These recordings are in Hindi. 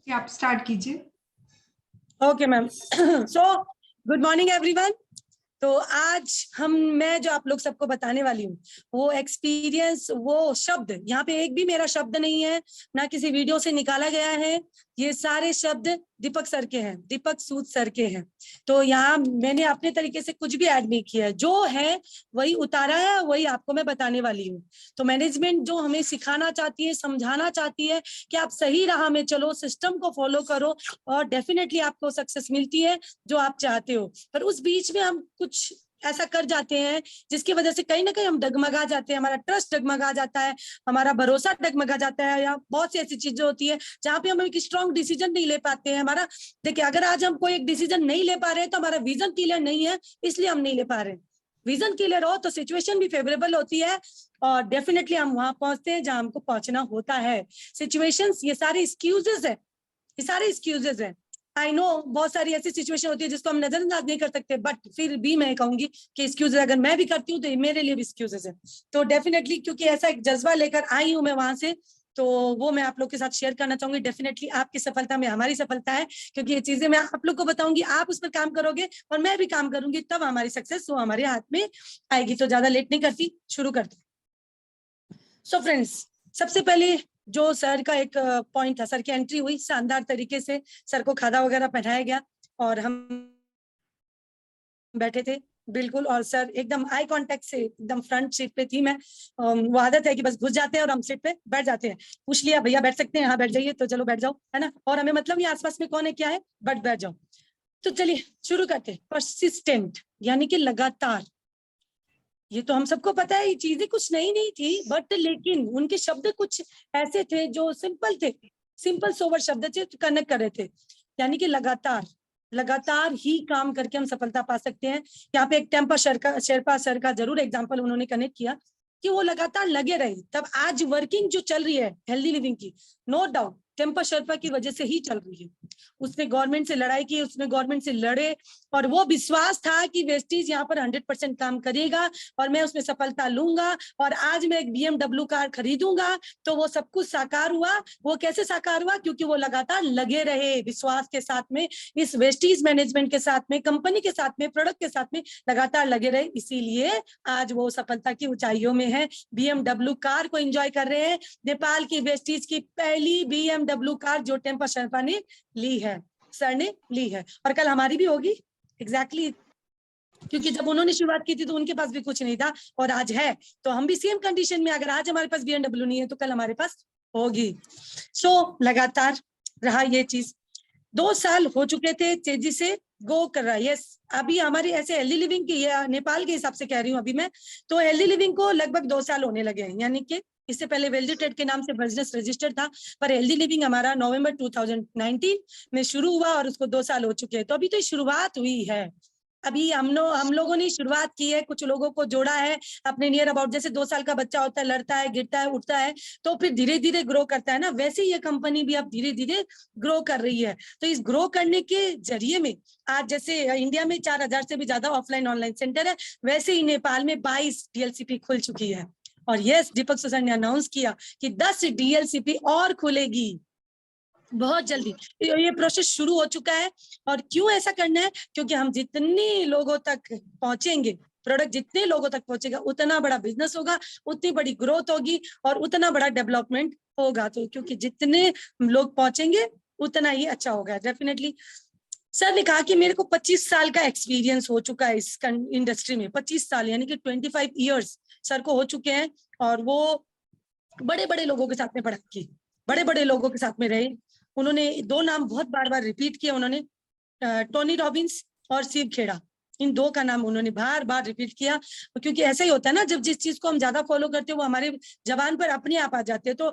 कि आप स्टार्ट कीजिए। Okay ma'am. So good morning everyone. तो आज मैं जो आप लोग सबको बताने वाली हूँ वो एक्सपीरियंस, वो शब्द, यहाँ पे एक भी मेरा शब्द नहीं है, ना किसी वीडियो से निकाला गया है। ये सारे शब्द दीपक सर के हैं, दीपक सूद सर के हैं। तो यहाँ मैंने अपने तरीके से कुछ भी ऐड नहीं किया है, जो है वही उतारा है, वही आपको मैं बताने वाली हूँ। तो मैनेजमेंट जो हमें सिखाना चाहती है, समझाना चाहती है कि आप सही राह में चलो, सिस्टम को फॉलो करो और डेफिनेटली आपको सक्सेस मिलती है जो आप चाहते हो। पर उस बीच में हम कुछ ऐसा कर जाते हैं जिसकी वजह से कहीं ना कहीं हम डगमगा जाते हैं, हमारा ट्रस्ट डगमगा जाता है, हमारा भरोसा डगमगा जाता है, या बहुत सी ऐसी चीजें होती है जहाँ पे हम एक स्ट्रॉन्ग डिसीजन नहीं ले पाते हैं। हमारा देखिए, अगर आज हम कोई एक डिसीजन नहीं ले पा रहे हैं तो हमारा विजन क्लियर नहीं है, इसलिए हम नहीं ले पा रहे हैं। विजन क्लियर हो तो सिचुएशन भी फेवरेबल होती है और डेफिनेटली हम वहां पहुंचते हैं जहां हमको पहुंचना होता है। सिचुएशंस, ये सारे एक्सक्यूजेस है, ये सारे एक्सक्यूजेस है। आई नो बहुत सारी ऐसी सिचुएशन होती है जिसको हम नजरअंदाज नहीं कर सकते, बट फिर भी मैं कहूंगी कि एक्सक्यूजेस अगर मैं भी करती हूँ तो मेरे लिए भी एक्सक्यूजेस है। तो डेफिनेटली क्योंकि ऐसा एक जज्बा लेकर आई हूँ मैं वहां से, तो वो मैं आप लोग के साथ शेयर करना चाहूंगी। डेफिनेटली आपकी सफलता में हमारी सफलता है, क्योंकि ये चीजें मैं आप लोग को बताऊंगी, आप उस पर काम करोगे और मैं भी काम करूंगी, तब हमारी सक्सेस वो हमारे हाथ में आएगी। तो ज्यादा लेट नहीं करती, शुरू करती। सो फ्रेंड्स, सबसे पहले जो सर का एक पॉइंट था, सर की एंट्री हुई शानदार तरीके से, सर को खादा वगैरह पहनाया गया और हम बैठे थे बिल्कुल, और सर एकदम आई कांटेक्ट से एकदम फ्रंट सीट पे थी मैं। वो आदत है कि बस घुस जाते हैं और हम सीट पे बैठ जाते हैं। पूछ लिया भैया बैठ सकते हैं, हाँ बैठ जाइए, तो चलो बैठ जाओ, है ना, और हमें मतलब नहीं आसपास में कौन है क्या है, बट बैठ जाओ। तो चलिए शुरू करते हैं। परसिस्टेंट यानी कि लगातार, ये तो हम सबको पता है, ये चीजें कुछ नई नहीं थी, बट लेकिन उनके शब्द कुछ ऐसे थे जो सिंपल थे, सिंपल सोवर शब्द से कनेक्ट कर रहे थे। यानी कि लगातार, लगातार ही काम करके हम सफलता पा सकते हैं। यहाँ पे एक शेरपा सर का जरूर एग्जांपल उन्होंने कनेक्ट किया कि वो लगातार लगे रहे। तब आज वर्किंग जो चल रही है हेल्दी लिविंग की, नो डाउट टेम्पा शेरपा की वजह से ही चल रही है। उसने गवर्नमेंट से लड़ाई की, उसने गवर्नमेंट से लड़े, और वो विश्वास था कि वेस्टीज यहाँ पर 100% काम करेगा और मैं उसमें सफलता लूंगा और आज मैं एक BMW कार खरीदूंगा। तो वो सब कुछ साकार हुआ। वो कैसे साकार हुआ? क्योंकि वो लगातार लगे रहे विश्वास के साथ में, इस वेस्टीज मैनेजमेंट के साथ में, कंपनी के साथ में, प्रोडक्ट के साथ में लगातार लगे रहे। इसीलिए आज वो सफलता की ऊंचाइयों में है, BMW कार को एंजॉय कर रहे हैं। नेपाल की वेस्टीज की पहली BMW कार जो टेम्पा शेरपा ने ली है, सर ने ली है, और कल हमारी भी होगी। एग्जैक्टली क्योंकि जब उन्होंने शुरुआत की थी तो उनके पास भी कुछ नहीं था और आज है, तो हम भी सेम कंडीशन में, अगर आज हमारे पास BMW नहीं है तो कल हमारे पास होगी। सो लगातार रहा ये चीज। 2 साल हो चुके थे, तेजी से गो कर रहा है। यस, अभी हमारी ऐसे हेल्दी लिविंग की, या नेपाल के हिसाब से कह रही हूँ अभी मैं, तो हेल्दी लिविंग को लगभग 2 साल होने लगे हैं। यानी कि इससे पहले वेल्दी ट्रेड के नाम से बिजनेस रजिस्टर्ड था, पर हेल्दी लिविंग हमारा नवंबर 2019 में शुरू हुआ और उसको 2 साल हो चुके हैं। तो अभी तो शुरुआत हुई है, अभी हम लोगों ने शुरुआत की है, कुछ लोगों को जोड़ा है अपने नियर अबाउट। जैसे 2 साल का बच्चा होता है, लड़ता है, गिरता है, उठता है, तो फिर धीरे धीरे ग्रो करता है ना, वैसे ये कंपनी भी अब धीरे धीरे ग्रो कर रही है। तो इस ग्रो करने के जरिए में आज जैसे इंडिया में 4000 से भी ज्यादा ऑफलाइन ऑनलाइन सेंटर है, वैसे ही नेपाल में 22 DLCP खुल चुकी है। और यस, दीपक सर ने अनाउंस किया कि 10 DLCP और खुलेगी बहुत जल्दी। ये प्रोसेस शुरू हो चुका है। और क्यों ऐसा करना है? क्योंकि हम जितने लोगों तक पहुंचेंगे, प्रोडक्ट जितने लोगों तक पहुंचेगा, उतना बड़ा बिजनेस होगा, उतनी बड़ी ग्रोथ होगी और उतना बड़ा डेवलपमेंट होगा। तो क्योंकि जितने लोग पहुंचेंगे उतना ही अच्छा होगा डेफिनेटली। सर ने कहा कि मेरे को 25 साल का एक्सपीरियंस हो चुका है इस इंडस्ट्री में। 25 साल यानी कि 25 ईयर्स सर को हो चुके हैं, और वो बड़े बड़े लोगों के साथ में पढ़ाई की, बड़े बड़े लोगों के साथ में रहे। उन्होंने 2 नाम बहुत बार बार रिपीट किया, उन्होंने टोनी रॉबिन्स और शिव खेड़ा, इन 2 का नाम उन्होंने बार बार रिपीट किया। क्योंकि ऐसा ही होता है ना, जब जिस चीज को हम ज्यादा फॉलो करते हैं वो हमारे जबान पर अपने आप आ जाते हैं। तो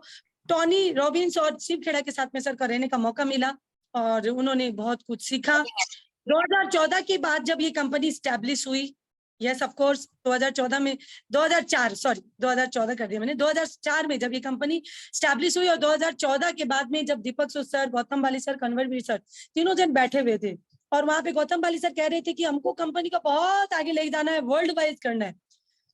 टोनी रॉबिन्स और शिव खेड़ा के साथ में सर का रहने का मौका मिला और उन्होंने बहुत कुछ सीखा। 2014 के बाद जब ये कंपनी स्टैब्लिश हुई, यस ऑफ कोर्स 2014 में, 2014 कर दिया मैंने, 2004 में जब ये कंपनी स्टैब्लिश हुई, और 2014 के बाद में जब दीपक सर, गौतम बाली सर, कन्वरवीर सर, तीनों जन बैठे हुए थे, और वहां पे गौतम बाली सर कह रहे थे कि हमको कंपनी को बहुत आगे ले जाना है, वर्ल्ड वाइज करना है।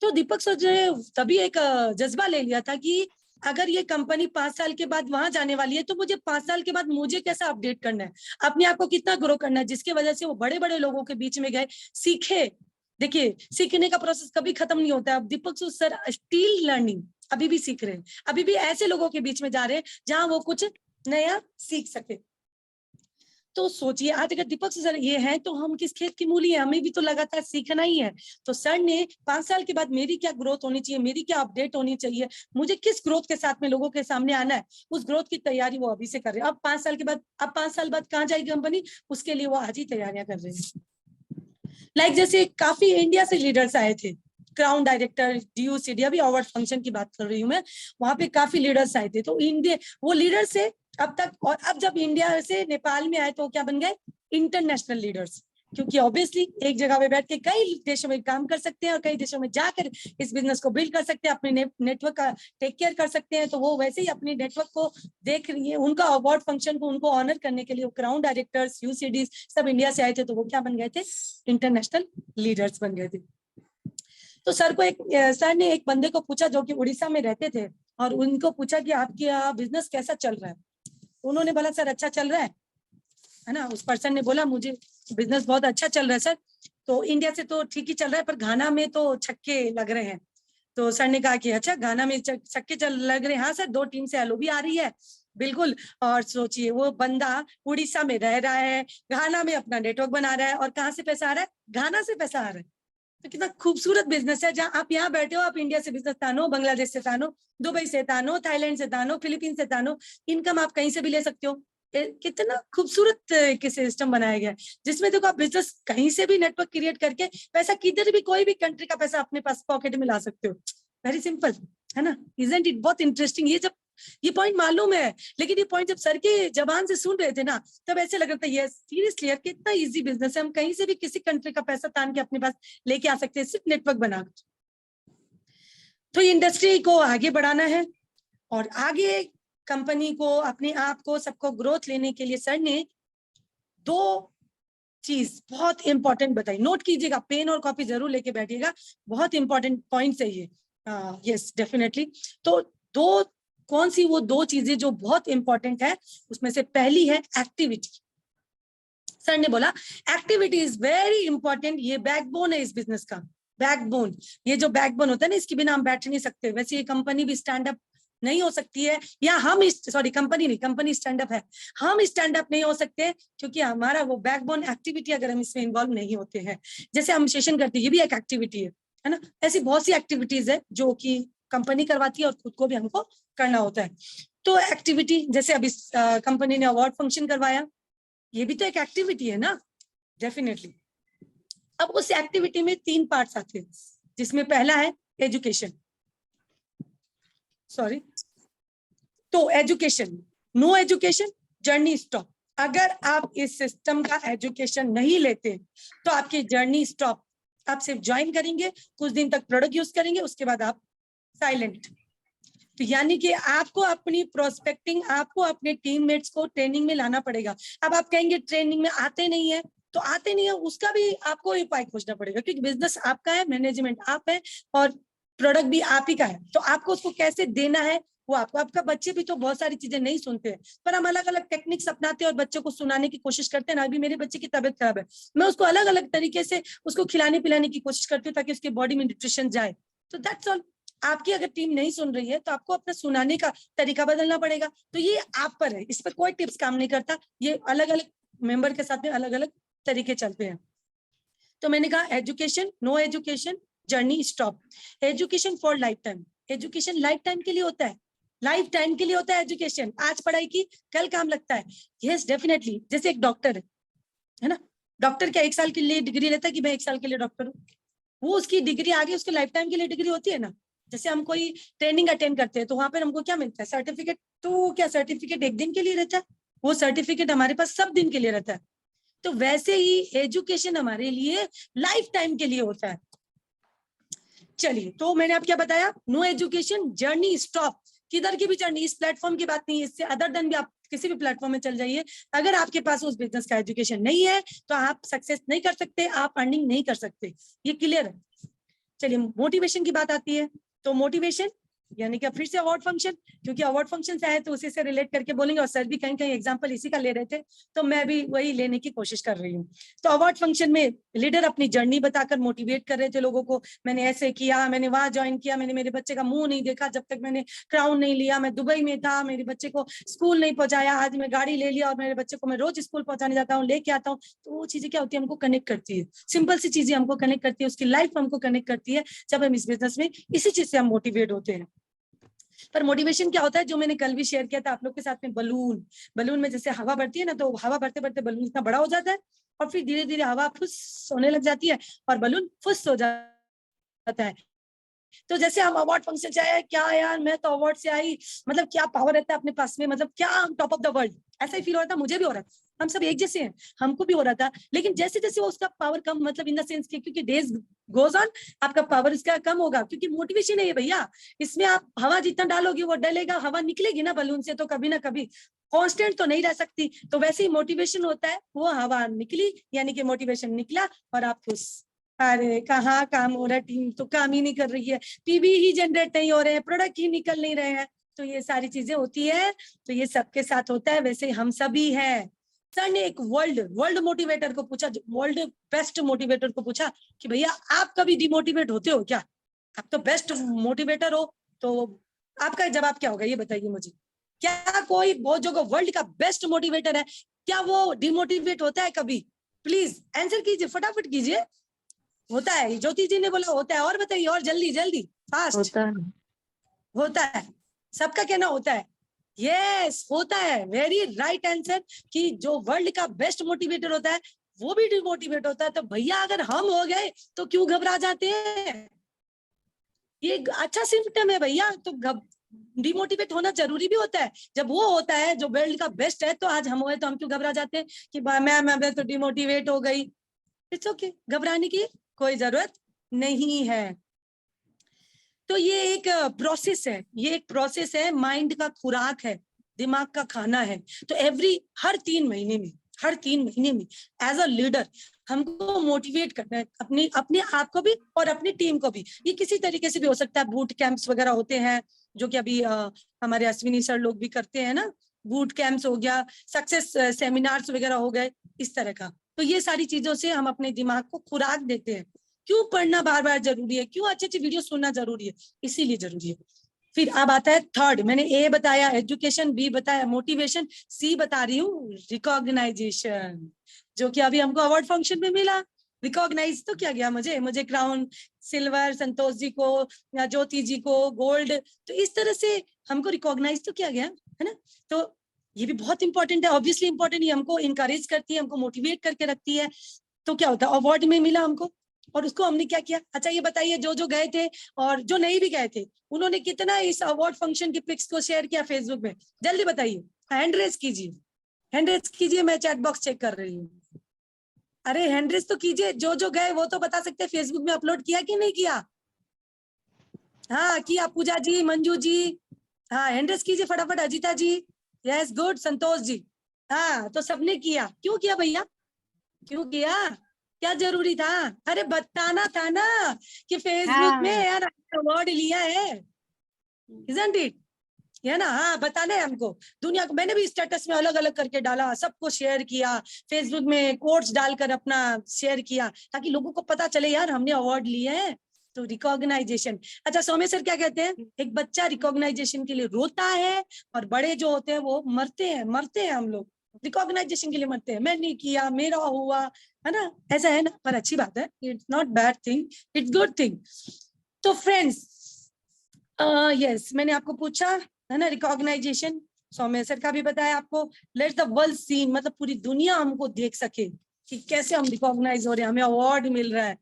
तो दीपक सर ने तभी एक जज्बा ले लिया था कि अगर ये कंपनी 5 साल के बाद वहां जाने वाली है तो मुझे 5 साल के बाद मुझे कैसा अपडेट करना है, अपने आप को कितना ग्रो करना है, जिसकी वजह से वो बड़े बड़े लोगों के बीच में गए, सीखे। देखिए सीखने का प्रोसेस कभी खत्म नहीं होता है। अब दीपक सर स्टिल लर्निंग, अभी भी सीख रहे हैं, अभी भी ऐसे लोगों के बीच में जा रहे हैं जहां वो कुछ नया सीख सके। तो सोचिए आज अगर दीपक सर ये है तो हम किस खेत की मूली है, हमें भी तो लगातार सीखना ही है। तो सर ने 5 साल के बाद मेरी क्या ग्रोथ होनी चाहिए, मेरी क्या अपडेट होनी चाहिए, मुझे किस ग्रोथ के साथ में लोगों के सामने आना है, उस ग्रोथ की तैयारी वो अभी से कर रहे हैं। अब 5 साल के बाद, अब 5 साल बाद कहाँ जाएगी कंपनी, उसके लिए वो आज ही तैयारियां कर रहे हैं। लाइक जैसे काफी इंडिया से लीडर्स आए थे, क्राउन डायरेक्टर, DUCD, अभी अवार्ड फंक्शन की बात कर रही हूँ मैं, वहां पे काफी लीडर्स आए थे। तो इंडिया वो लीडर से अब तक, और अब जब इंडिया से नेपाल में आए तो क्या बन गए, इंटरनेशनल लीडर्स। क्योंकि ऑब्वियसली एक जगह पे बैठ के कई देशों में काम कर सकते हैं और कई देशों में जाकर इस बिजनेस को बिल्ड कर सकते हैं, अपने नेटवर्क का टेक केयर कर सकते हैं। तो वो वैसे ही अपने नेटवर्क को देख रही है, उनका अवार्ड फंक्शन को उनको ऑनर करने के लिए क्राउन डायरेक्टर्स, UCDs सब इंडिया से आए थे। तो वो क्या बन गए थे, इंटरनेशनल लीडर्स बन गए थे। तो सर को सर ने एक बंदे को पूछा जो कि उड़ीसा में रहते थे, और उनको पूछा कि आपके बिजनेस कैसा चल रहा है। उन्होंने बोला सर अच्छा चल रहा है ना। उस पर्सन ने बोला मुझे बिजनेस बहुत अच्छा चल रहा है सर, तो इंडिया से तो ठीक ही चल रहा है पर घाना में तो छक्के लग रहे हैं। तो सर ने कहा कि अच्छा घाना में छक्के चल लग रहे हैं, हाँ सर 2 टीम से LOB आ रही है, बिल्कुल। और सोचिए वो बंदा उड़ीसा में रह रहा है, घाना में अपना नेटवर्क बना रहा है, और कहाँ से पैसा आ रहा है, घाना से पैसा आ रहा है। तो कितना खूबसूरत बिजनेस है, जहां आप यहाँ बैठे हो, आप इंडिया से बिजनेस तानो, बांग्लादेश से तानो, दुबई से तानो, थाईलैंड से तानो, फिलीपींस से तानो, इनकम आप कहीं से भी ले सकते हो। कितना खूबसूरत सिस्टम बनाया गया है, जिसमें देखो आप बिजनेस कहीं से भी नेटवर्क क्रिएट करके पैसा किधर भी, कोई भी कंट्री का पैसा अपने पास पॉकेट में ला सकते हो। वेरी सिंपल है ना, इजंट इट, बहुत इंटरेस्टिंग। ये पॉइंट मालूम है, लेकिन ये पॉइंट जब सर के जबान से सुन रहे थे ना, तब ऐसे लग रहा था ये सीरियसली यार कितना इजी बिजनेस है, हम कहीं से भी किसी कंट्री का पैसा तान के अपने पास लेके आ सकते हैं, सिर्फ नेटवर्क बनाकर। तो ये इंडस्ट्री को आगे बढ़ाना है, और आगे कंपनी को, अपने आप को, सबको ग्रोथ लेने के लिए सर ने 2 चीज बहुत इंपॉर्टेंट बताई। नोट कीजिएगा, पेन और कॉपी जरूर लेके बैठिएगा, बहुत इंपॉर्टेंट पॉइंट है ये। Yes definitely. तो 2 कौन सी वो 2 चीजें जो बहुत इंपॉर्टेंट है, उसमें से पहली है एक्टिविटी। सर ने बोला एक्टिविटी इज वेरी इंपॉर्टेंट, ये बैकबोन है इस बिजनेस का, बैकबोन। ये जो बैकबोन होता है ना, इसके बिना हम बैठ नहीं सकते। वैसे ये कंपनी भी स्टैंड अप नहीं हो सकती है, या हम सॉरी कंपनी नहीं, कंपनी स्टैंड अप है, हम स्टैंड अप नहीं हो सकते क्योंकि हमारा वो बैकबोन एक्टिविटी अगर हम इसमें इन्वॉल्व नहीं होते हैं। जैसे हम सेशन करते हैं, ये भी एक एक्टिविटी है ना। ऐसी बहुत सी एक्टिविटीज है जो कि कंपनी करवाती है और खुद को भी हमको करना होता है। तो एक्टिविटी, जैसे अभी कंपनी ने अवार्ड फंक्शन करवाया, ये भी तो एक एक्टिविटी है ना, डेफिनेटली। अब उस एक्टिविटी में 3 पार्ट्स आते हैं, जिसमें पहला है एजुकेशन, सॉरी, तो education, no education journey stop. अगर आप इस सिस्टम का एजुकेशन नहीं लेते तो आपकी जर्नी स्टॉप। आप सिर्फ ज्वाइन करेंगे, कुछ दिन तक प्रोडक्ट यूज करेंगे, उसके बाद आप साइलेंट। तो यानी कि आपको अपनी प्रोस्पेक्टिंग, आपको अपने टीममेट्स को ट्रेनिंग में लाना पड़ेगा। अब आप कहेंगे ट्रेनिंग में आते नहीं है, तो आते नहीं है उसका भी आपको उपाय खोजना पड़ेगा, क्योंकि बिजनेस आपका है, मैनेजमेंट आप है, और प्रोडक्ट भी आप ही का है। तो आपको उसको कैसे देना है वो आपको, आपका बच्चे भी तो बहुत सारी चीजें नहीं सुनते हैं, पर हम अलग अलग टेक्निक्स अपनाते हैं और बच्चों को सुनाने की कोशिश करते हैं ना। अभी मेरे बच्चे की तबीयत खराब है, मैं उसको अलग अलग तरीके से उसको खिलाने पिलाने की कोशिश करती हूँ ताकि उसके बॉडी में न्यूट्रिशन जाए। तो दैट्स ऑल। आपकी अगर टीम नहीं सुन रही है तो आपको अपना सुनाने का तरीका बदलना पड़ेगा। तो ये आप पर है, इस पर कोई टिप्स काम नहीं करता, ये अलग अलग मेंबर के साथ में अलग अलग तरीके चलते हैं। तो मैंने कहा education, no education journey stop. Education for life time, education life time के लिए होता है, लाइफ टाइम के लिए होता है एजुकेशन। आज पढ़ाई की कल काम लगता है। Yes definitely. जैसे एक डॉक्टर है ना, डॉक्टर क्या 1 साल के लिए डिग्री लेता है कि मैं 1 साल के लिए डॉक्टर हूँ, वो उसकी डिग्री आगे उसके लाइफ टाइम के लिए डिग्री होती है ना। जैसे हम कोई ट्रेनिंग अटेंड करते हैं तो वहां पर हमको क्या मिलता है, सर्टिफिकेट। तो क्या सर्टिफिकेट 1 दिन के लिए रहता है, वो सर्टिफिकेट हमारे पास सब दिन के लिए रहता है। तो वैसे ही एजुकेशन हमारे लिए लाइफ टाइम के लिए होता है। चलिए, तो मैंने आप क्या बताया, नो एजुकेशन जर्नी स्टॉप। किधर की भी जर्नी, इस प्लेटफॉर्म की बात नहीं है, इससे अदर देन भी आप किसी भी प्लेटफॉर्म में चल जाइए, अगर आपके पास उस बिजनेस का एजुकेशन नहीं है तो आप सक्सेस नहीं कर सकते, आप अर्निंग नहीं कर सकते। ये क्लियर है। चलिए मोटिवेशन की बात आती है। तो मोटिवेशन यानी कि अब फिर से अवार्ड फंक्शन, क्योंकि अवार्ड फंक्शन से आए तो उसी से रिलेट करके बोलेंगे, और सर भी कहीं कहीं एग्जांपल इसी का ले रहे थे, तो मैं भी वही लेने की कोशिश कर रही हूँ। तो अवार्ड फंक्शन में लीडर अपनी जर्नी बताकर मोटिवेट कर रहे थे लोगों को, मैंने ऐसे किया, मैंने वहां ज्वाइन किया, मैंने मेरे बच्चे का मुंह नहीं देखा जब तक मैंने क्राउन नहीं लिया, मैं दुबई में था, मेरे बच्चे को स्कूल नहीं पहुंचाया, आज मैं गाड़ी ले लिया और मेरे बच्चे को मैं रोज स्कूल पहुंचाने जाता हूँ, लेके आता हूँ। तो वो चीजें क्या होती है, हमको कनेक्ट करती है, सिंपल सी चीजें हमको कनेक्ट करती है, उसकी लाइफ हमको कनेक्ट करती है, जब हम इस बिजनेस में इसी चीज से हम मोटिवेट होते हैं। पर मोटिवेशन क्या होता है, जो मैंने कल भी शेयर किया था आप लोग के साथ में, बलून, बलून में जैसे हवा बढ़ती है ना, तो हवा बढ़ते बढ़ते बलून इतना बड़ा हो जाता है, और फिर धीरे धीरे हवा फुस होने लग जाती है और बलून फुस हो जाता है। तो जैसे हम अवार्ड फंक्शन से आए, क्या यार मैं तो अवार्ड से आई, मतलब क्या पावर रहता है अपने पास में, मतलब क्या टॉप ऑफ द वर्ल्ड, ऐसा ही फील हो रहा था, मुझे भी हो रहा था, हम सब एक जैसे हैं, हमको भी हो रहा था। लेकिन जैसे जैसे वो उसका पावर कम, मतलब इन द सेंस कि क्योंकि डेज गोज ऑन, आपका पावर इसका कम होगा, क्योंकि मोटिवेशन है ये भैया, इसमें आप हवा जितना डालोगे वो डलेगा, हवा निकलेगी ना बलून से तो कभी ना कभी, कांस्टेंट तो नहीं रह सकती। तो वैसे ही मोटिवेशन होता है, वो हवा निकली यानी कि मोटिवेशन निकला और आप खुश, अरे कहाँ काम हो रहा है, टीम तो काम ही नहीं कर रही है, पीवी ही जनरेट नहीं हो रहे हैं, प्रोडक्ट ही निकल नहीं रहे हैं, तो ये सारी चीजें होती है। तो ये सबके साथ होता है, वैसे हम सभी हैं। सर ने एक वर्ल्ड वर्ल्ड मोटिवेटर को पूछा, वर्ल्ड बेस्ट मोटिवेटर को पूछा कि भैया आप कभी डिमोटिवेट होते हो क्या, आप तो बेस्ट मोटिवेटर हो, तो आपका जवाब क्या होगा ये बताइए मुझे। क्या कोई वो जो वर्ल्ड का बेस्ट मोटिवेटर है, क्या वो डिमोटिवेट होता है कभी? प्लीज आंसर कीजिए, फटाफट कीजिए। होता है, ज्योति जी ने बोला होता है, और बताइए, और जल्दी जल्दी फास्ट। होता है। होता है, सबका कहना होता है, यस होता है, वेरी राइट आंसर, कि जो वर्ल्ड का बेस्ट मोटिवेटर होता है वो भी डिमोटिवेट होता है। तो भैया अगर हम हो गए तो क्यों घबरा जाते हैं, ये अच्छा सिम्टम है भैया। तो डिमोटिवेट होना जरूरी भी होता है, जब वो होता है जो वर्ल्ड का बेस्ट है, तो आज हम हुए तो हम क्यों घबरा जाते हैं कि मैं तो डिमोटिवेट हो गई। इट्स ओके, घबराने की कोई जरूरत नहीं है। तो ये एक प्रोसेस है, ये एक प्रोसेस है, माइंड का खुराक है, दिमाग का खाना है। तो हर 3 महीने में, हर 3 महीने में एज अ लीडर हमको मोटिवेट करना है, अपने अपने आप को भी और अपनी टीम को भी। ये किसी तरीके से भी हो सकता है, बूट कैंप्स वगैरह होते हैं जो कि अभी हमारे अश्विनी सर लोग भी करते हैं ना, बूट कैंप्स हो गया, सक्सेस सेमिनार्स वगैरह हो गए, इस तरह का। तो ये सारी चीजों से हम अपने दिमाग को खुराक देते हैं। क्यों पढ़ना बार बार जरूरी है, क्यों अच्छी अच्छी वीडियो सुनना जरूरी है, इसीलिए जरूरी है। फिर अब आता है थर्ड, मैंने ए बताया एजुकेशन, बी बताया मोटिवेशन, सी बता रही हूँ रिकॉग्नाइजेशन, जो कि अभी हमको अवार्ड फंक्शन में मिला। रिकॉग्नाइज तो किया गया, मुझे क्राउन सिल्वर, संतोष जी को या ज्योति जी को गोल्ड, तो इस तरह से हमको रिकॉग्नाइज तो किया गया है ना। तो ये भी बहुत इंपॉर्टेंट है, ऑब्वियसली इंपॉर्टेंट, ये हमको इंकरेज करती है, हमको मोटिवेट करके रखती है। तो क्या होता है, अवार्ड में मिला हमको, और उसको हमने क्या किया। अच्छा ये बताइए, जो जो गए थे और जो नहीं भी गए थे, उन्होंने कितना इस अवार्ड फंक्शन की पिक्स को शेयर किया फेसबुक में, जल्दी बताइए, हैंड रेज कीजिए, हैंड रेज कीजिए, मैं चैट बॉक्स चेक कर रही हूँ। अरे हैंड रेज तो कीजिए, जो जो गए वो तो बता सकते हैं फेसबुक में अपलोड किया कि नहीं किया। हाँ किया, पूजा जी, मंजू जी, हाँ हैंड रेज कीजिए फटाफट, अजिता जी, यस गुड, संतोष जी, हाँ तो सबने किया। क्यों किया भैया, क्यों किया, क्या जरूरी था? अरे बताना था ना कि फेसबुक में हाँ। यार अवार्ड लिया है, isn't it? है ना, हाँ बताने हमको, दुनिया को। मैंने भी स्टेटस में अलग अलग करके डाला, सबको शेयर किया, फेसबुक में कोट्स डालकर अपना शेयर किया, ताकि लोगों को पता चले यार हमने अवार्ड लिए हैं। तो रिकॉग्नाइजेशन। अच्छा सौम्य सर क्या कहते हैं, एक बच्चा रिकॉग्नाइजेशन के लिए रोता है, और बड़े जो होते हैं वो मरते हैं हम लोग रिकॉग्नाइजेशन के लिए मरते हैं, मैं नहीं किया, मेरा हुआ, है ना, ऐसा है ना। पर अच्छी बात है, it's not bad thing, it's good thing. तो फ्रेंड्स यस मैंने आपको पूछा है ना, रिकॉग्नाइजेशन, सौम्य सर का भी बताया आपको, लेट द वर्ल्ड सीन, मतलब पूरी दुनिया हमको देख सके कि कैसे हम रिकॉग्नाइज हो रहे हैं, हमें अवार्ड मिल रहा है।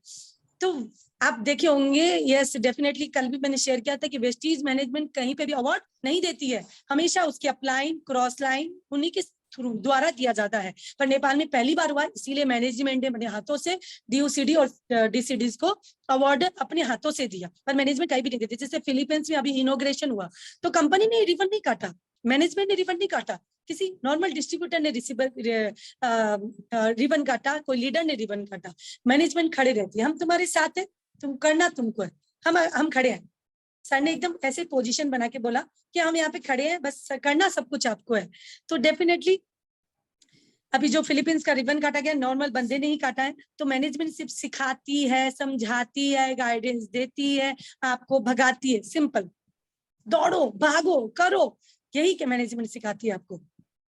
तो आप देखे होंगे, यस डेफिनेटली, कल भी मैंने शेयर किया था कि वेस्टीज मैनेजमेंट कहीं पे भी अवार्ड नहीं देती है, हमेशा उसकी अपलाइन क्रॉस लाइन उन्हीं के थ्रू द्वारा दिया जाता है। पर नेपाल में पहली बार हुआ, इसीलिए मैनेजमेंट ने अपने हाथों से डीयूसीडी और डीसीडीज को अवार्ड अपने हाथों से दिया, पर मैनेजमेंट कहीं भी नहीं देती। जैसे फिलीपींस में अभी इनोग्रेशन हुआ तो कंपनी ने रिफंड नहीं काटा, मैनेजमेंट ने रिफंड नहीं काटा, किसी नॉर्मल डिस्ट्रीब्यूटर ने रिबन काटा, कोई लीडर ने रिबन काटा, मैनेजमेंट खड़े रहती है, हम तुम्हारे साथ है, तुम करना तुमको है, हम खड़े हैं, सर ने एकदम ऐसे पोजीशन बना के बोला कि हम यहाँ पे खड़े हैं, बस करना सब कुछ आपको है। तो डेफिनेटली अभी जो फिलीपींस का रिबन काटा गया, नॉर्मल बंदे ने ही काटा है। तो मैनेजमेंट सिर्फ सिखाती है, समझाती है, गाइडेंस देती है, आपको भगाती है। सिंपल, दौड़ो, भागो, करो, यही के मैनेजमेंट सिखाती है आपको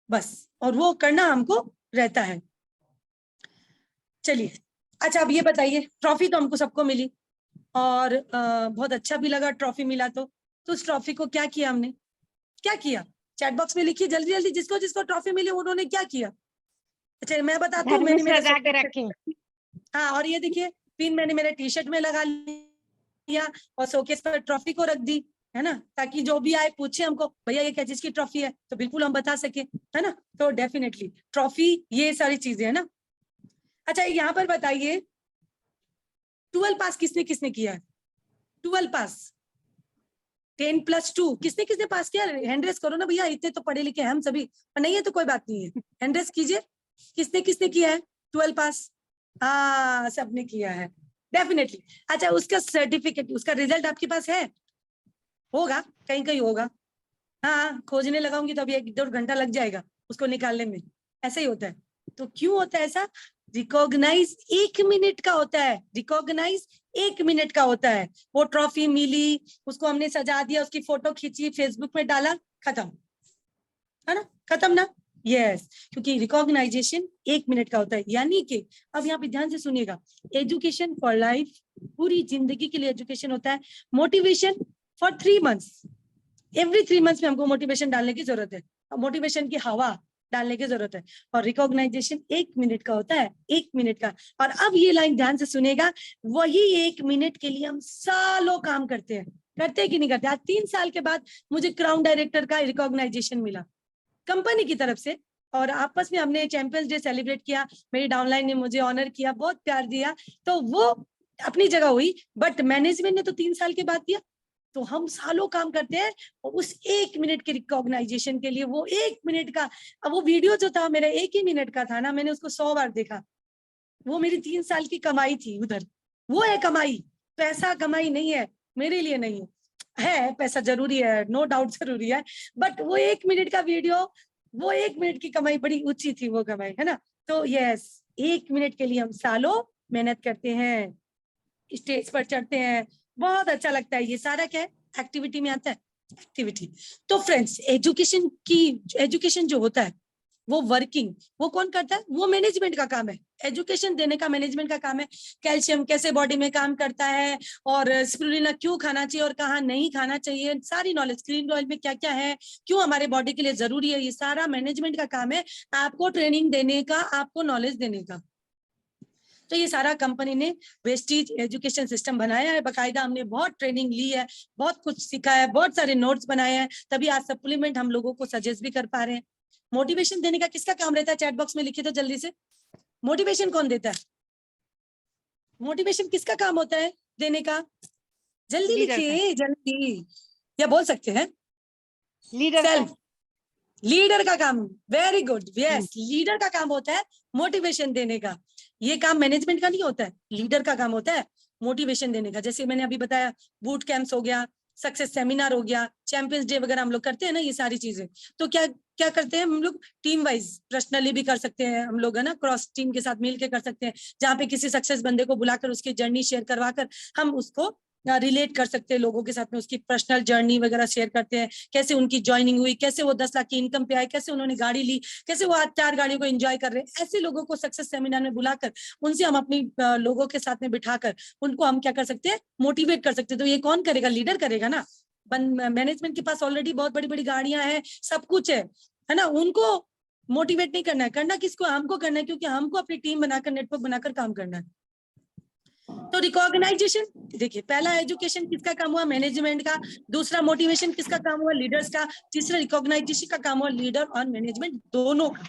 बस, और वो करना हमको रहता है। चलिए, अच्छा अब ये बताइए, ट्रॉफी तो हमको सबको मिली और बहुत अच्छा भी लगा ट्रॉफी मिला। तो उस ट्रॉफी को क्या किया हमने, क्या किया? चैट बॉक्स में लिखिए जल्दी जल्दी, जिसको जिसको ट्रॉफी मिली उन्होंने क्या किया। अच्छा मैं बताती हूँ, मैंने मेरे सजा के रखे। हाँ, और ये देखिए पिन मैंने मेरे टी शर्ट में लगा लिया और शोकेस पर ट्रॉफी को रख दी, है ना, ताकि जो भी आए पूछे हमको, भैया ये क्या चीज की ट्रॉफी है, तो बिल्कुल हम बता सके, है ना। तो डेफिनेटली ट्रॉफी, ये सारी चीजें है ना। अच्छा यहाँ पर बताइए 12 पास किसने किसने किया है? 12 पास 10+2 किसने किसने पास किया? हैंड रेस करो ना भैया, इतने तो पढ़े लिखे हैं हम सभी, और नहीं है तो कोई बात नहीं है, हैंड रेस कीजिए। किसने किसने किया है 12 पास? हाँ, सबने किया है डेफिनेटली। अच्छा उसका सर्टिफिकेट, उसका रिजल्ट आपके पास है? होगा, कहीं कहीं होगा। हाँ, खोजने लगाऊंगी तो अभी 1-2 घंटा लग जाएगा उसको निकालने में, ऐसा ही होता है। तो क्यों होता है ऐसा? रिकॉग्नाइज 1 मिनट का होता है, रिकॉग्नाइज 1 मिनट का होता है। वो ट्रॉफी मिली, उसको हमने सजा दिया, उसकी फोटो खींची, फेसबुक में डाला, खत्म, है ना, खत्म ना। यस, क्योंकि रिकॉग्नाइजेशन 1 मिनट का होता है। यानी कि अब यहाँ पे ध्यान से सुनिएगा, एजुकेशन फॉर लाइफ, पूरी जिंदगी के लिए एजुकेशन होता है। Motivation for 3 months, every 3 months में हमको मोटिवेशन डालने की जरूरत है, मोटिवेशन की हवा डालने की जरूरत है। और रिकॉग्नाइजेशन 1 मिनट का होता है, 1 मिनट का। और अब ये लाइन ध्यान से सुनेगा, वही 1 मिनट के लिए हम सालों काम करते हैं, करते कि नहीं करते? आज 3 साल के बाद मुझे क्राउन डायरेक्टर का रिकॉग्नाइजेशन मिला कंपनी की तरफ से, और आपस में हमने चैंपियंस डे सेलिब्रेट किया, मेरी डाउनलाइन ने मुझे ऑनर किया, बहुत प्यार दिया, तो वो अपनी जगह हुई। बट मैनेजमेंट ने तो 3 साल के बाद दिया, तो हम सालों काम करते हैं उस 1 मिनट के रिकॉग्नाइजेशन के लिए। वो 1 मिनट का, अब वो वीडियो जो था मेरा 1 ही मिनट का था ना, मैंने उसको 100 बार देखा। वो मेरी 3 साल की कमाई थी उधर, वो है कमाई। पैसा कमाई नहीं है मेरे लिए, नहीं है, पैसा जरूरी है, नो डाउट जरूरी है, बट वो 1 मिनट का वीडियो, वो 1 मिनट की कमाई बड़ी ऊंची थी वो कमाई, है ना। तो यस, 1 मिनट के लिए हम सालों मेहनत करते हैं, स्टेज पर चढ़ते हैं, बहुत अच्छा लगता है। ये सारा क्या है, एक्टिविटी में आता है, एक्टिविटी। तो फ्रेंड्स, एजुकेशन जो होता है वो वर्किंग, वो कौन करता है? वो मैनेजमेंट का काम है, एजुकेशन देने का मैनेजमेंट का काम है। कैल्शियम कैसे बॉडी में काम करता है, और स्पिरुलिना क्यों खाना चाहिए और कहाँ नहीं खाना चाहिए, सारी नॉलेज, ग्रीन ऑयल में क्या क्या है, क्यों हमारे बॉडी के लिए जरूरी है, ये सारा मैनेजमेंट का काम है, आपको ट्रेनिंग देने का, आपको नॉलेज देने का। तो ये सारा कंपनी ने वेस्टीज एजुकेशन सिस्टम बनाया है, बकायदा हमने बहुत ट्रेनिंग ली है, बहुत कुछ सीखा है, बहुत सारे नोट्स बनाए हैं, तभी आज सप्लीमेंट हम लोगों को सजेस्ट भी कर पा रहे हैं। मोटिवेशन देने का किसका काम रहता है? चैट बॉक्स में लिखिए तो जल्दी से, मोटिवेशन कौन देता है? मोटिवेशन किसका काम होता है देने का? जल्दी लिखिए, जल्दी, या बोल सकते हैं सेल्फ, लीडर का काम। वेरी गुड, यस, लीडर का काम होता है मोटिवेशन देने का। ये काम मैनेजमेंट का नहीं होता है, लीडर का काम होता है मोटिवेशन देने का। जैसे मैंने अभी बताया, बूट कैंप्स हो गया, सक्सेस सेमिनार हो गया, चैंपियंस डे वगैरह हम लोग करते हैं ना, ये सारी चीजें। तो क्या क्या करते हैं हम लोग? टीम वाइज, पर्सनली भी कर सकते हैं हम लोग, है ना, क्रॉस टीम के साथ मिलकर कर सकते हैं, जहाँ पे किसी सक्सेस बंदे को बुलाकर उसकी जर्नी शेयर करवाकर हम उसको रिलेट कर सकते हैं लोगों के साथ में, उसकी पर्सनल जर्नी वगैरह शेयर करते हैं, कैसे उनकी ज्वाइनिंग हुई, कैसे वो 10 लाख की इनकम पे आए, कैसे उन्होंने गाड़ी ली, कैसे वो आज 4 गाड़ियों को एंजॉय कर रहे हैं। ऐसे लोगों को सक्सेस सेमिनार में बुलाकर उनसे हम अपनी लोगों के साथ में बिठाकर उनको हम क्या कर सकते हैं? मोटिवेट कर सकते हैं। तो ये कौन करेगा? लीडर करेगा ना। मैनेजमेंट के पास ऑलरेडी बहुत बड़ी बड़ी गाड़ियां हैं, सब कुछ है ना, उनको मोटिवेट नहीं करना है, करना किसको? हमको करना है, क्योंकि हमको अपनी टीम बनाकर, नेटवर्क बनाकर काम करना है। तो रिकॉग्नाइजेशन देखिए, पहला एजुकेशन किसका काम हुआ? मैनेजमेंट का। दूसरा मोटिवेशन किसका काम हुआ? लीडर्स का। तीसरा रिकॉग्नाइजेशन का काम हुआ लीडर और मैनेजमेंट दोनों का।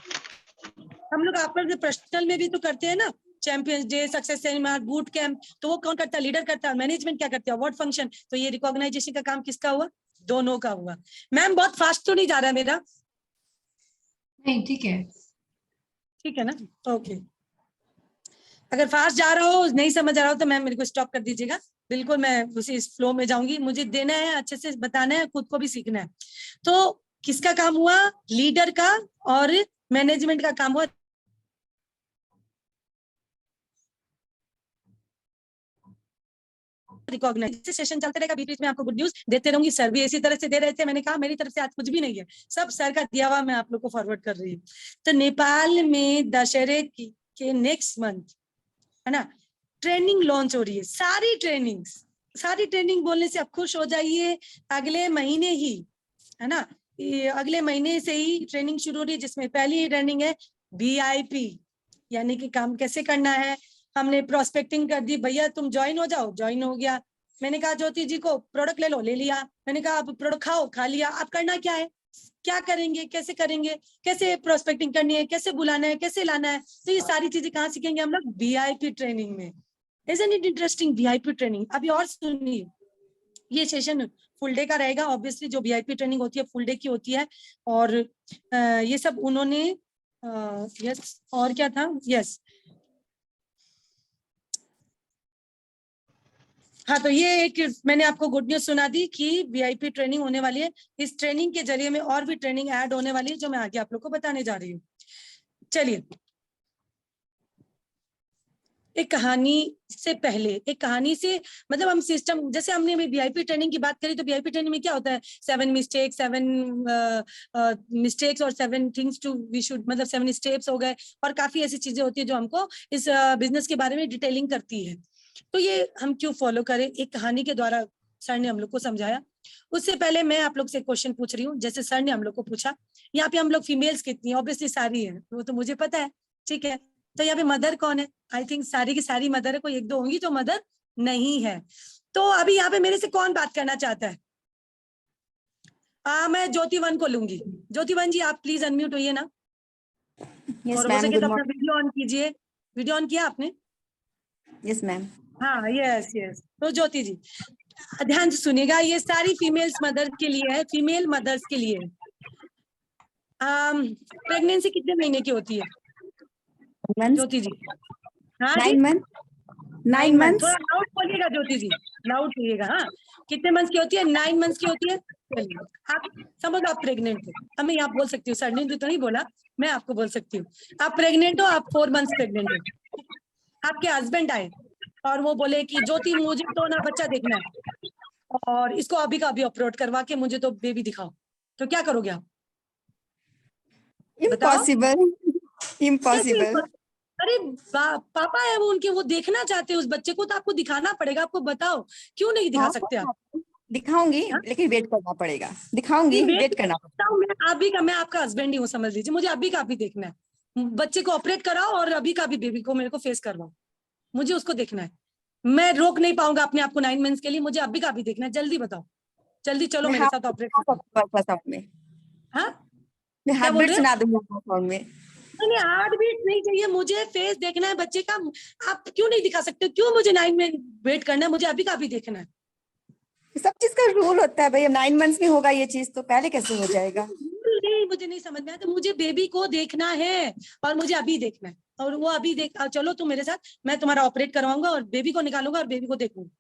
हम लोग आपस में पर्सनल में भी तो करते हैं ना, champions day, success seminar, boot camp, तो वो कौन करता है? लीडर करता है। मैनेजमेंट क्या करता है? Award function. तो ये रिकॉग्नाइजेशन का काम किसका हुआ? दोनों का हुआ। मैम बहुत फास्ट तो नहीं जा रहा है मेरा? नहीं, ठीक है, ठीक है ना, ओके। अगर फास्ट जा रहा हो, नहीं समझ आ रहा हो तो मैम मेरे को स्टॉप कर दीजिएगा, बिल्कुल मैं उसी फ्लो में जाऊंगी। मुझे देना है, अच्छे से बताना है, खुद को भी सीखना है। तो किसका काम हुआ? लीडर का और मैनेजमेंट का काम हुआ रिकॉग्नाइज। सेशन चलते रहेगा, बीच बीच में आपको गुड न्यूज देते रहूंगी। सर भी इसी तरह से दे रहे थे, मैंने कहा मेरी तरफ से आज कुछ भी नहीं है, सब सर का दिया हुआ मैं आप लोग को फॉरवर्ड कर रही हूँ। तो नेपाल में दशहरे के नेक्स्ट मंथ, है ना, ट्रेनिंग लॉन्च हो रही है। सारी ट्रेनिंग बोलने से आप खुश हो जाइए, अगले महीने ही, है ना, अगले महीने से ही ट्रेनिंग शुरू हो रही है, जिसमें पहली ट्रेनिंग है VIP, यानी कि काम कैसे करना है। हमने प्रोस्पेक्टिंग कर दी, भैया तुम ज्वाइन हो जाओ, ज्वाइन हो गया। मैंने कहा ज्योति जी को प्रोडक्ट ले लो, ले लिया। मैंने कहा आप प्रोडक्ट खाओ, खा लिया। आप करना क्या है, क्या करेंगे, कैसे करेंगे, कैसे प्रोस्पेक्टिंग करनी है, कैसे बुलाना है, कैसे लाना है, तो ये सारी चीजें कहाँ सीखेंगे हम लोग? VIP ट्रेनिंग में। Isn't it interesting? VIP training. अभी और सुनिए, ये सेशन फुल डे का रहेगा। ऑब्वियसली जो VIP ट्रेनिंग होती है फुल डे की होती है। और ये सब उन्होंने यस, और क्या था, यस, हाँ, तो ये एक मैंने आपको गुड न्यूज सुना दी कि VIP ट्रेनिंग होने वाली है। इस ट्रेनिंग के जरिए में और भी ट्रेनिंग ऐड होने वाली है, जो मैं आगे आप लोग को बताने जा रही हूँ। चलिए, एक कहानी से पहले, एक कहानी से मतलब हम सिस्टम, जैसे हमने VIP ट्रेनिंग की बात करी, तो VIP ट्रेनिंग में क्या होता है? 7 मिस्टेक्स और 7 थिंग्स टू वी शुड, मतलब 7 स्टेप्स हो गए, और काफी ऐसी चीजें होती है जो हमको इस बिजनेस के बारे में डिटेलिंग करती है। तो ये हम क्यों फॉलो करें? एक कहानी के द्वारा सर ने हम लोग को समझाया। उससे पहले मैं आप लोग से क्वेश्चन पूछ रही हूँ, जैसे सर ने हम लोग को पूछा, यहाँ पे हम लोग फीमेल्स कितनी है? ऑब्वियसली सारी है, वो तो मुझे पता है, ठीक है। तो यहाँ पे मदर कौन है? आई थिंक सारी की सारी मदर है, कोई एक दो होंगी जो मदर नहीं है। तो अभी यहाँ पे मेरे से कौन बात करना चाहता है? मैं ज्योतिवन को लूंगी। ज्योतिवन जी आप प्लीज अनम्यूट होइए ना, यस और हो मैम, सके गुड तो अपना मॉर्निंग। वीडियो ऑन कीजिए। वीडियो ऑन किया आपने? Yes ma'am. हाँ, यस यस। तो ज्योति जी ध्यान से सुनिएगा, ये सारी फीमेल्स मदर्स के लिए है, फीमेल मदर्स के लिए है। प्रेगनेंसी कितने महीने की होती है मंथ्स। ज्योति जी? हाँ जी, 9 मंथ। 9 9 मंथ। थोड़ा मंथ्स। लाउड बोलिएगा ज्योति जी, लाउड बोलिएगा। हाँ, कितने मंथ्स की होती है? 9 मंथ्स की होती है। चलिए, आप समझो आप प्रेग्नेंट हो। अब मैं आप बोल सकती हूँ, सर ने तो नहीं बोला, मैं आपको बोल सकती हूँ। आप प्रेग्नेंट हो, आप 4 मंथ्स प्रेग्नेंट हो। आपके हस्बैंड आए और वो बोले कि ज्योति मुझे तो ना बच्चा देखना है, और इसको अभी का अभी अपलोड करवा के मुझे तो बेबी दिखाओ, तो क्या करोगे आप? बताओ। इम्पॉसिबल। कैसे इम्पॉसिबल। अरे पापा है वो, उनके, वो देखना चाहते हैं उस बच्चे को, तो आपको दिखाना पड़ेगा। आपको बताओ, क्यों नहीं दिखा हाँ, सकते आप? दिखाऊंगी, हाँ? लेकिन वेट करना पड़ेगा। नहीं, दिखाऊंगी, वेट वेट करना करता हूँ मैं, अभी का मैं आपका हस्बैंड ही हूँ, समझ लीजिए। मुझे अभी का अभी देखना है, बच्चे को ऑपरेट कराओ और अभी का अभी बेबी को मेरे को फेस करवाओ, मुझे उसको देखना है। मैं रोक नहीं पाऊंगा अपने आप को 9 मंथ्स के लिए, मुझे अभी का अभी देखना है। जल्दी बताओ, जल्दी चलो मैं मेरे साथ ऑपरेट हार्ट करना। अल्ट्रासाउंड में। हाँ, मैं क्या हार्ट बोल बीट रहे हो? सुना दूंगी अल्ट्रासाउंड में। नहीं नहीं, हार्ट बीट नहीं चाहिए, मुझे फेस देखना है बच्चे का। आप क्यों नहीं दिखा सकते? क्यों मुझे 9 में वेट करना है? मुझे अभी का अभी देखना है। सब चीज का रूल होता है भाई, अब 9 मंथ्स में होगा ये चीज, तो पहले कैसे हो जाएगा? नहीं, मुझे नहीं समझ में आया। तो मुझे बेबी को देखना है, और मुझे अभी देखना है, और वो अभी देख, चलो तुम मेरे साथ, मैं तुम्हारा ऑपरेट करवाऊंगा और बेबी को निकालूंगा और बेबी को देखूंगा।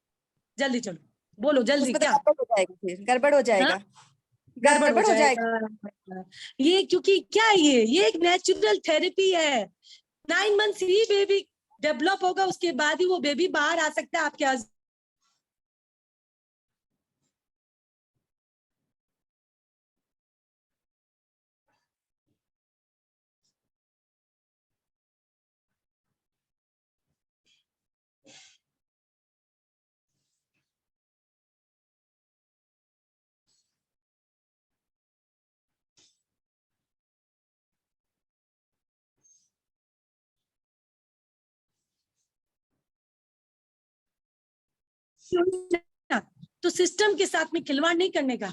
जल्दी चलो, बोलो जल्दी उसमें तो क्या? गड़बड़ हो जाएगा, फिर गड़बड़ हो हाँ, जाएगा। गड़बड़ हो गड़बड़ हो जाएगा। जाएगा। ये क्योंकि क्या है, ये एक नेचुरल थेरेपी है। 9 मंथ्स ही बेबी डेवलप होगा, उसके बाद ही वो बेबी बाहर आ सकता है आपके। तो सिस्टम के साथ में खिलवाड़ नहीं करने का,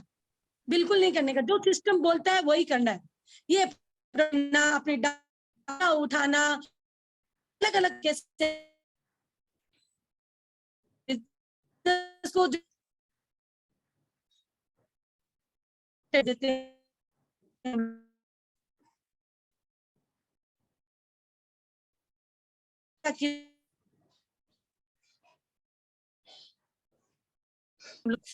बिल्कुल नहीं करने का। जो सिस्टम बोलता है वही करना है। ये अपने डाटा उठाना, अलग अलग कैसे को देते हैं, मत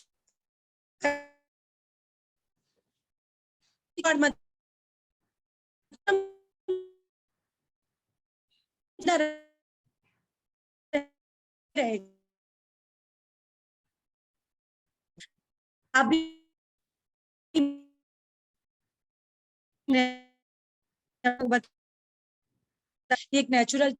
अभी एक नेचुरल